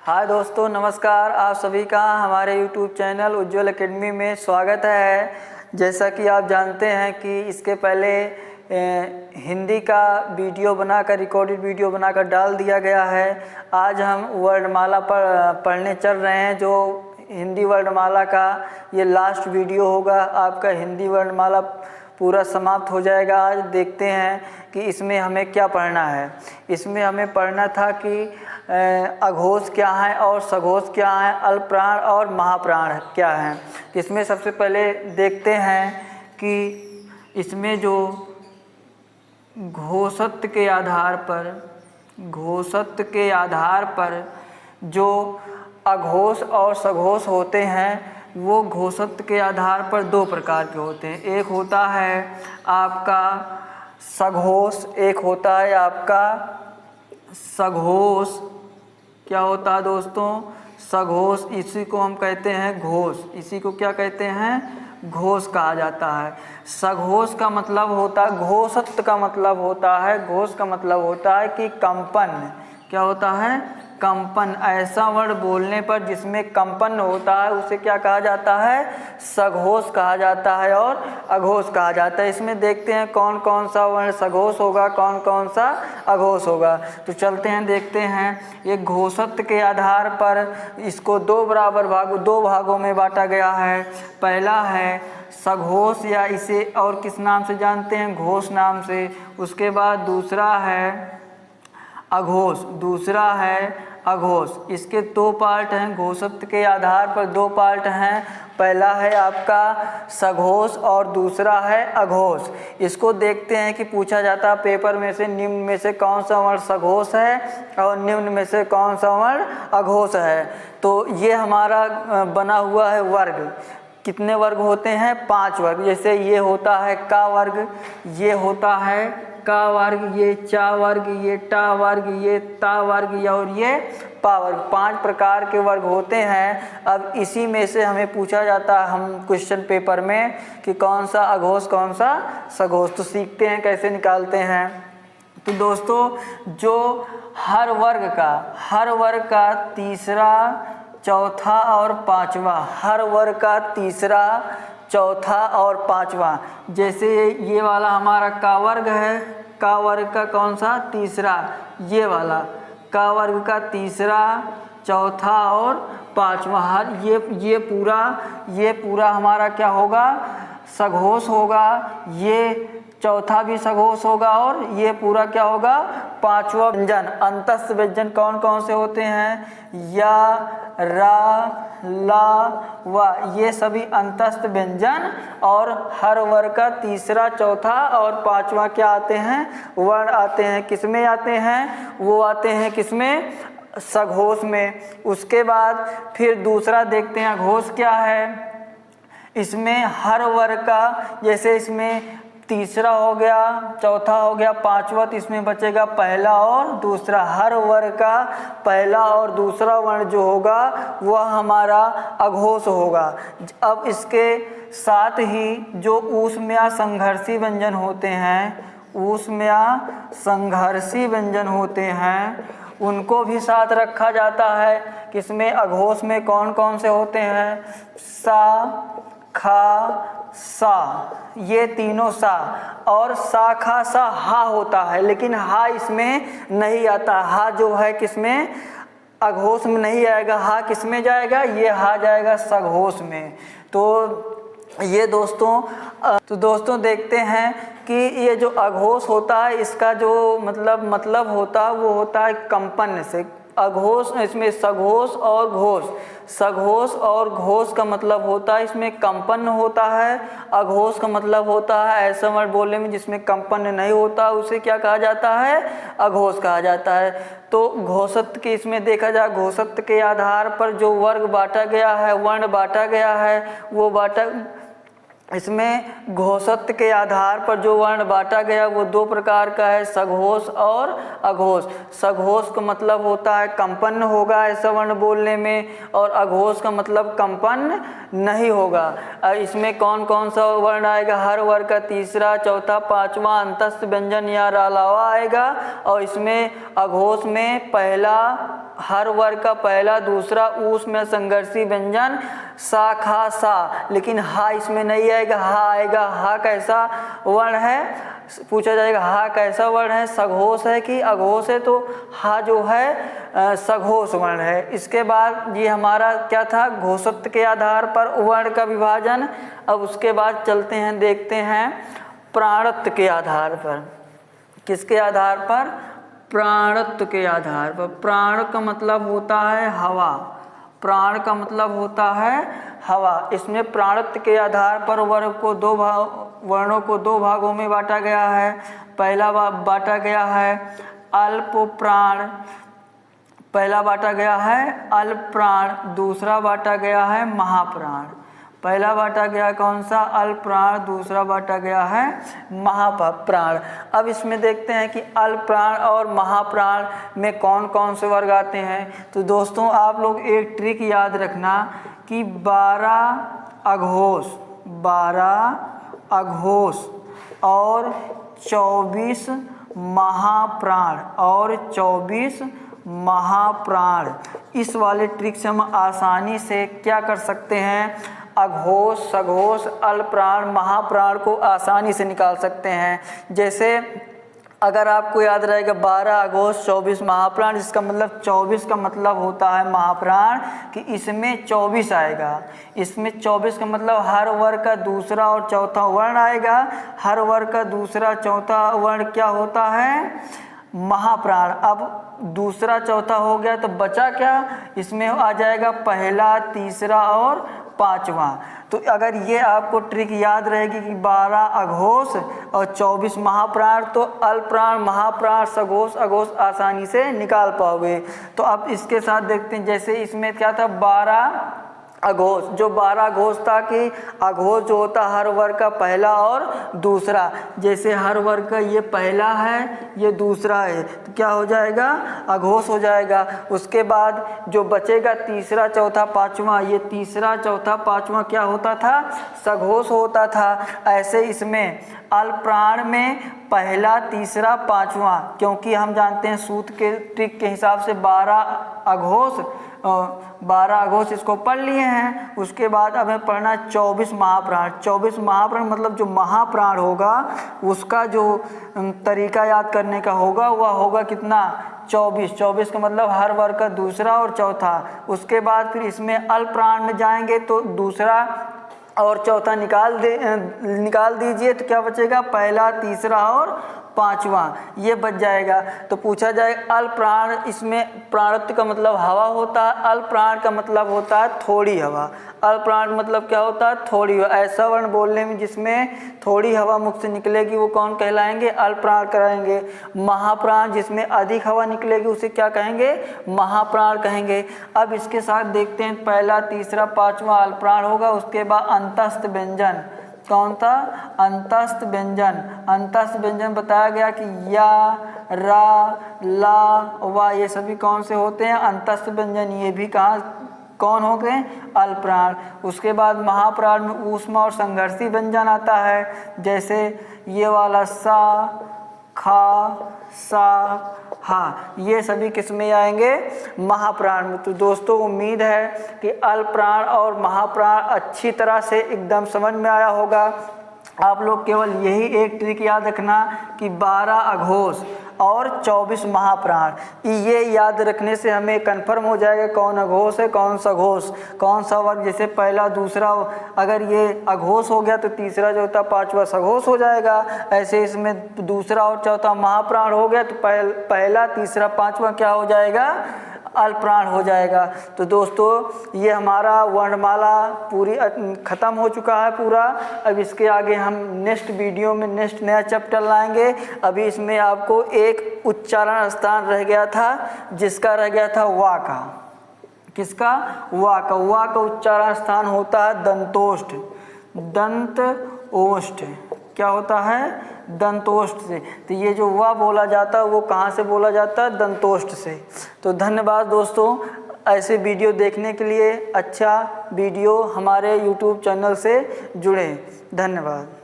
हाय दोस्तों, नमस्कार। आप सभी का हमारे YouTube चैनल उज्ज्वल एकेडमी में स्वागत है। जैसा कि आप जानते हैं कि इसके पहले हिंदी का वीडियो बनाकर रिकॉर्डेड वीडियो बनाकर डाल दिया गया है। आज हम वर्णमाला पर पढ़ने चल रहे हैं। जो हिंदी वर्णमाला का ये लास्ट वीडियो होगा। आपका हिंदी वर्णमाला पूरा समाप्त हो जाएगा। आज देखते हैं कि इसमें हमें क्या पढ़ना है। इसमें हमें पढ़ना था कि अघोष क्या है और सघोष क्या है, अल्पप्राण और महाप्राण क्या है। इसमें सबसे पहले देखते हैं कि इसमें जो घोषत्व के आधार पर जो अघोष और सघोष होते हैं वो घोषत्व के आधार पर दो प्रकार के होते हैं। एक होता है आपका सघोष, एक होता है आपका सघोष। क्या होता है दोस्तों? सघोष। इसी को हम कहते हैं घोष। इसी को क्या कहते हैं? घोष कहा जाता है। सघोष का मतलब होता है, घोषत्व का मतलब होता है, घोष का मतलब होता है कि कंपन। क्या होता है? कंपन। ऐसा वर्ण बोलने पर जिसमें कंपन होता है उसे क्या कहा जाता है? सघोष कहा जाता है और अघोष कहा जाता है। इसमें देखते हैं कौन कौन सा वर्ण सघोष होगा, कौन कौन सा अघोष होगा। तो चलते हैं, देखते हैं। एक घोषत्व के आधार पर इसको दो भागों में बांटा गया है। पहला है सघोष, या इसे और किस नाम से जानते हैं? घोष नाम से। उसके बाद दूसरा है अघोष, दूसरा है अघोष। इसके दो पार्ट हैं। घोषत्व के आधार पर दो पार्ट हैं। पहला है आपका सघोष और दूसरा है अघोष। इसको देखते हैं कि पूछा जाता है पेपर में से निम्न में से कौन सा वर्ण सघोष है और निम्न में से कौन सा वर्ण अघोष है। तो ये हमारा बना हुआ है वर्ग। कितने वर्ग होते हैं? 5 वर्ग। जैसे ये होता है का वर्ग, ये होता है का वर्ग, ये चा वर्ग, ये टा वर्ग, ये ता वर्ग और ये पा वर्ग। 5 प्रकार के वर्ग होते हैं। अब इसी में से हमें पूछा जाता है हम क्वेश्चन पेपर में कि कौन सा अघोष कौन सा सघोष। तो सीखते हैं कैसे निकालते हैं। तो दोस्तों, जो हर वर्ग का तीसरा, चौथा और पांचवा, हर वर्ग का तीसरा, चौथा और पांचवा। जैसे ये वाला हमारा का वर्ग है, का वर्ग का कौन सा? तीसरा। ये वाला का वर्ग का तीसरा, चौथा और पांचवा, हर ये पूरा हमारा क्या होगा? सघोष होगा। ये चौथा भी सघोष होगा और ये पूरा क्या होगा? पांचवा व्यंजन। अंतस्थ व्यंजन कौन कौन से होते हैं? या, रा, ला, वा। ये सभी अंतस्थ व्यंजन और हर वर्ग का तीसरा, चौथा और पांचवा क्या आते हैं? वर्ण आते हैं। किसमें आते हैं? वो आते हैं किसमें? सघोष में। उसके बाद फिर दूसरा देखते हैं अघोष क्या है। इसमें हर वर्ग का, जैसे इसमें तीसरा हो गया, चौथा हो गया, पांचवा, तो इसमें बचेगा पहला और दूसरा। हर वर्ग का पहला और दूसरा वर्ण जो होगा वह हमारा अघोष होगा। अब इसके साथ ही जो ऊष्मया संघर्षी व्यंजन होते हैं, ऊष्मया संघर्षी व्यंजन होते हैं, उनको भी साथ रखा जाता है। किसमें? अघोष में कौन कौन से होते हैं? सा, खा, सा, ये तीनों सा। और सा, खा, सा, हा होता है, लेकिन हा इसमें नहीं आता। हा जो है किसमें? अघोष में नहीं आएगा। हा किसमें जाएगा? ये हा जाएगा सघोष में। तो ये दोस्तों देखते हैं कि ये जो अघोष होता है इसका जो मतलब होता है वो होता है कंपन से। अघोष, इसमें सघोष और घोष, सघोष और घोष का मतलब होता है इसमें कंपन होता है। अघोष का मतलब होता है ऐसा वर्ण बोलने में जिसमें कंपन नहीं होता, उसे क्या कहा जाता है? अघोष कहा जाता है। तो घोषत्व की इसमें देखा जाए, घोषत्व के आधार पर जो वर्ग बांटा गया है, वर्ण बांटा गया है, वो इसमें घोषत्व के आधार पर जो वर्ण बांटा गया वो दो प्रकार का है, सघोष और अघोष। सघोष का मतलब होता है कंपन होगा ऐसा वर्ण बोलने में, और अघोष का मतलब कंपन नहीं होगा। इसमें कौन कौन सा वर्ण आएगा? हर वर्ग का तीसरा, चौथा, पांचवा अंतस्थ व्यंजन या अलावा आएगा। और इसमें अघोष में पहला, हर वर्ग का पहला, दूसरा, ऊस में संघर्षी व्यंजन, सा, खा, सा, लेकिन हा इसमें नहीं आएगा, हा आएगा। हा कैसा वर्ण है पूछा जाएगा, हा कैसा वर्ण है, सघोष है कि अघोष है? तो हा जो है सघोष वर्ण है। इसके बाद ये हमारा क्या था? घोषत्व के आधार पर वर्ण का विभाजन। अब उसके बाद चलते हैं, देखते हैं प्राणत्व के आधार पर। किसके आधार पर? प्राणत्व के आधार पर। प्राण का मतलब होता है हवा, प्राण का मतलब होता है हवा। इसमें प्राणत्व के आधार पर वर्णों को दो भागों में बांटा गया है। पहला बांटा गया है अल्प प्राण, पहला बांटा गया है अल्प प्राण, दूसरा बांटा गया है महाप्राण। पहला बांटा गया कौन सा? अल्प प्राण, दूसरा बांटा गया है महाप्राण। अब इसमें देखते हैं कि अल्प प्राण और महाप्राण में कौन कौन से वर्ग आते हैं। तो दोस्तों आप लोग एक ट्रिक याद रखना कि 12 अघोष और 24 महाप्राण और 24 महाप्राण, इस वाले ट्रिक से हम आसानी से क्या कर सकते हैं? अघोष, सघोष, अल्पप्राण, महाप्राण को आसानी से निकाल सकते हैं। जैसे अगर आपको याद रहेगा 12 अघोष 24 महाप्राण, जिसका मतलब 24 का मतलब होता है महाप्राण कि इसमें 24 आएगा। इसमें 24 का मतलब हर वर्ग का दूसरा और चौथा वर्ण आएगा। हर वर्ग का दूसरा चौथा वर्ण क्या होता है? महाप्राण। अब दूसरा चौथा हो गया तो बचा क्या? इसमें आ जाएगा पहला, तीसरा और पांचवा। तो अगर ये आपको ट्रिक याद रहेगी कि 12 अघोष और 24 महाप्राण, तो अल्पप्राण, महाप्राण, सघोष, अघोष आसानी से निकाल पाओगे। तो अब इसके साथ देखते हैं, जैसे इसमें क्या था 12 अघोष, जो 12 अघोष था कि अघोष जो होता हर वर्ग का पहला और दूसरा। जैसे हर वर्ग का ये पहला है, ये दूसरा है, तो क्या हो जाएगा? अघोष हो जाएगा। उसके बाद जो बचेगा तीसरा, चौथा, पांचवा, ये तीसरा, चौथा, पांचवा क्या होता था? सघोष होता था। ऐसे इसमें अल्पप्राण में पहला, तीसरा, पांचवा, क्योंकि हम जानते हैं सूत्र के ट्रिक के हिसाब से 12 अघोष इसको पढ़ लिए हैं। उसके बाद हमें पढ़ना 24 महाप्राण। 24 महाप्राण मतलब जो महाप्राण होगा उसका जो तरीका याद करने का होगा वह होगा कितना? 24 का मतलब हर वर्ग का दूसरा और चौथा। उसके बाद फिर इसमें अल्पप्राण में जाएंगे तो दूसरा और चौथा निकाल दीजिए, तो क्या बचेगा? पहला, तीसरा और पांचवा, ये बच जाएगा। तो पूछा जाए अल्पप्राण, इसमें प्राणत्व का मतलब हवा होता है, अल्पप्राण का मतलब होता है थोड़ी हवा। अल्पप्राण मतलब क्या होता है? थोड़ी हवा। ऐसा वर्ण बोलने में जिसमें थोड़ी हवा मुख से निकलेगी वो कौन कहलाएंगे? अल्पप्राण कहेंगे। महाप्राण जिसमें अधिक हवा निकलेगी उसे क्या कहेंगे? महाप्राण कहेंगे। अब इसके साथ देखते हैं पहला, तीसरा, पांचवा अल्पप्राण होगा। उसके बाद अंतस्थ व्यंजन, कौन था? अंतस्थ व्यंजन। अंतस्थ व्यंजन बताया गया कि या, रा, ला, वा, ये सभी कौन से होते हैं? अंतस्थ व्यंजन। ये भी कौन हो गए? अल्पप्राण। उसके बाद महाप्राण में ऊष्मा और संघर्षी व्यंजन आता है, जैसे ये वाला सा, खा, सा, हाँ, ये सभी किस में आएंगे? महाप्राण में। तो दोस्तों उम्मीद है कि अल्पप्राण और महाप्राण अच्छी तरह से एकदम समझ में आया होगा। आप लोग केवल यही एक ट्रिक याद रखना कि 12 अघोष और 24 महाप्राण, ये याद रखने से हमें कंफर्म हो जाएगा कौन अघोष है कौन सघोष, कौन सा वर्ग। जैसे पहला, दूसरा, अगर ये अघोष हो गया तो तीसरा, चौथा, पांचवा सघोष हो जाएगा। ऐसे इसमें दूसरा और चौथा महाप्राण हो गया तो पहला, तीसरा, पांचवा क्या हो जाएगा? अल्पप्राण हो जाएगा। तो दोस्तों ये हमारा वर्णमाला पूरी ख़त्म हो चुका है पूरा। अब इसके आगे हम नेक्स्ट वीडियो में नेक्स्ट नया चैप्टर लाएंगे। अभी इसमें आपको एक उच्चारण स्थान रह गया था, जिसका रह गया था वा का। किसका? वा का। वा का उच्चारण स्थान होता है दंतोष्ठ। दंत ओष्ठ। क्या होता है? दंतोष्ठ से। तो ये जो व बोला जाता है वो कहाँ से बोला जाता है? दंतोष्ठ से। तो धन्यवाद दोस्तों, ऐसे वीडियो देखने के लिए अच्छा वीडियो हमारे YouTube चैनल से जुड़ें। धन्यवाद।